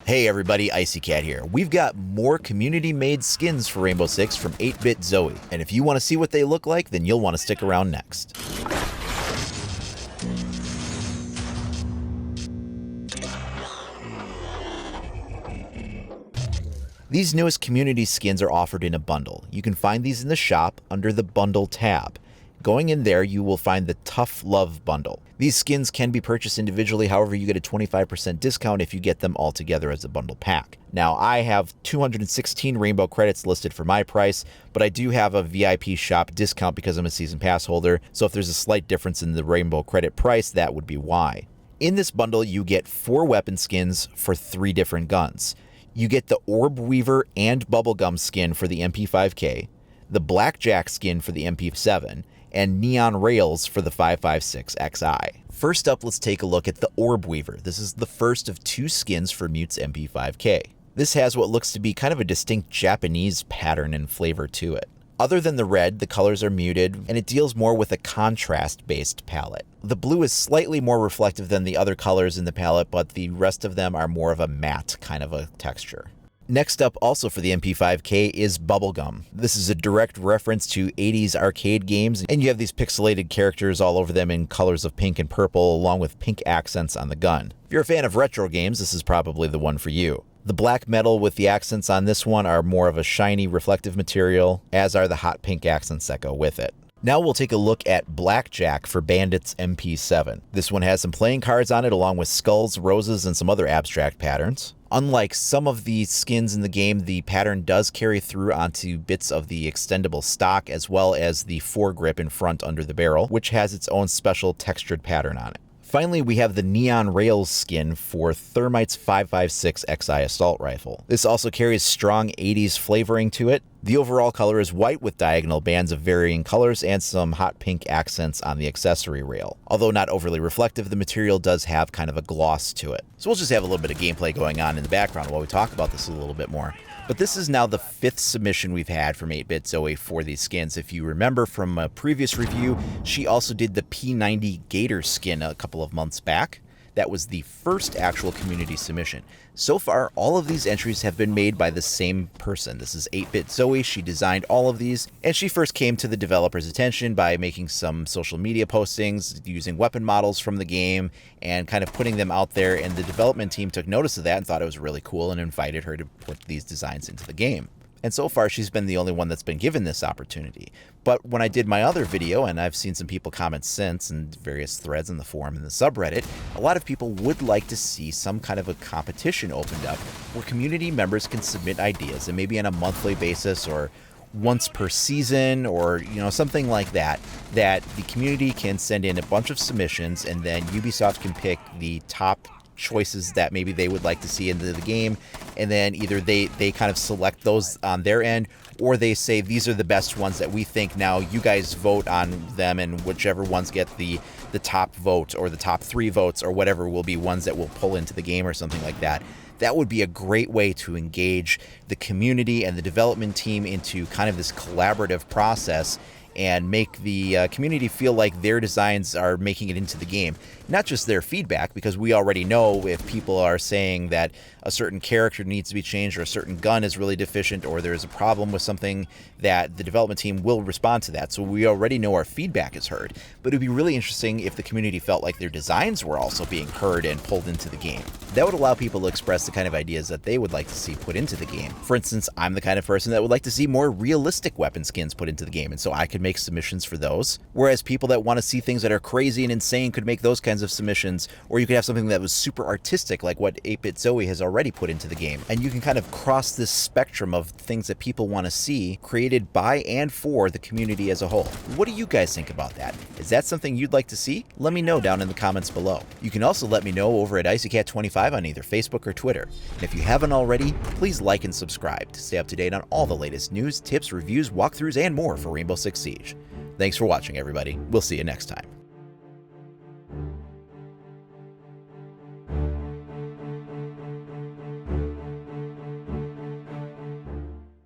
Hey everybody, Icy Cat here. We've got more community-made skins for Rainbow Six from 8-Bit Zoe, and if you want to see what they look like, then you'll want to stick around next. These newest community skins are offered in a bundle. You can find these in the shop under the Bundle tab. Going in there, you will find the Tough Love bundle. These skins can be purchased individually, however you get a 25% discount if you get them all together as a bundle pack. Now, I have 216 rainbow credits listed for my price, but I do have a VIP shop discount because I'm a season pass holder, so if there's a slight difference in the rainbow credit price, that would be why. In this bundle, you get 4 weapon skins for 3 different guns. You get the Orb Weaver and Bubblegum skin for the MP5K, the Blackjack skin for the MP7, and Neon Rails for the 556 XI. First up, let's take a look at the Orb Weaver. This is the first of 2 skins for Mute's MP5K. This has what looks to be kind of a distinct Japanese pattern and flavor to it. Other than the red, the colors are muted, and it deals more with a contrast-based palette. The blue is slightly more reflective than the other colors in the palette, but the rest of them are more of a matte kind of a texture. Next up, also for the MP5K, is Bubblegum. This is a direct reference to 80s arcade games, and you have these pixelated characters all over them in colors of pink and purple, along with pink accents on the gun. If you're a fan of retro games, this is probably the one for you. The black metal with the accents on this one are more of a shiny, reflective material, as are the hot pink accents that go with it. Now we'll take a look at Blackjack for Bandit's MP7. This one has some playing cards on it, along with skulls, roses, and some other abstract patterns. Unlike some of the skins in the game, the pattern does carry through onto bits of the extendable stock, as well as the foregrip in front under the barrel, which has its own special textured pattern on it. Finally, we have the Neon Rails skin for Thermite's 556 XI Assault Rifle. This also carries strong 80s flavoring to it. The overall color is white with diagonal bands of varying colors and some hot pink accents on the accessory rail. Although not overly reflective, the material does have kind of a gloss to it. So we'll just have a little bit of gameplay going on in the background while we talk about this a little bit more. But this is now the 5th submission we've had from 8-Bit Zoe for these skins. If you remember from a previous review, she also did the P90 Gator skin a couple of months back. That was the first actual community submission. So far, all of these entries have been made by the same person. This is 8-Bit Zoe. She designed all of these, and she first came to the developer's attention by making some social media postings, using weapon models from the game, and kind of putting them out there, and the development team took notice of that and thought it was really cool and invited her to put these designs into the game. And so far, she's been the only one that's been given this opportunity. But when I did my other video, and I've seen some people comment since in various threads in the forum and the subreddit, a lot of people would like to see some kind of a competition opened up where community members can submit ideas, and maybe on a monthly basis or once per season, or something like that, that the community can send in a bunch of submissions, and then Ubisoft can pick the top choices that maybe they would like to see into the game, and then either they kind of select those on their end, or they say these are the best ones that we think, now you guys vote on them, and whichever ones get the top vote or the top 3 votes or whatever will be ones that we'll pull into the game or something like that. That would be a great way to engage the community and the development team into kind of this collaborative process and make the community feel like their designs are making it into the game. Not just their feedback, because we already know if people are saying that a certain character needs to be changed or a certain gun is really deficient or there's a problem with something, that the development team will respond to that. So we already know our feedback is heard. But it would be really interesting if the community felt like their designs were also being heard and pulled into the game. That would allow people to express the kind of ideas that they would like to see put into the game. For instance, I'm the kind of person that would like to see more realistic weapon skins put into the game, and so I could make submissions for those. Whereas people that want to see things that are crazy and insane could make those kinds of submissions, or you could have something that was super artistic like what 8-Bit Zoe has already put into the game. And you can kind of cross this spectrum of things that people want to see created by and for the community as a whole. What do you guys think about that? Is that something you'd like to see? Let me know down in the comments below. You can also let me know over at IcyCat25 on either Facebook or Twitter. And if you haven't already, please like and subscribe to stay up to date on all the latest news, tips, reviews, walkthroughs, and more for Rainbow Six Siege. Thanks for watching, everybody. We'll see you next time.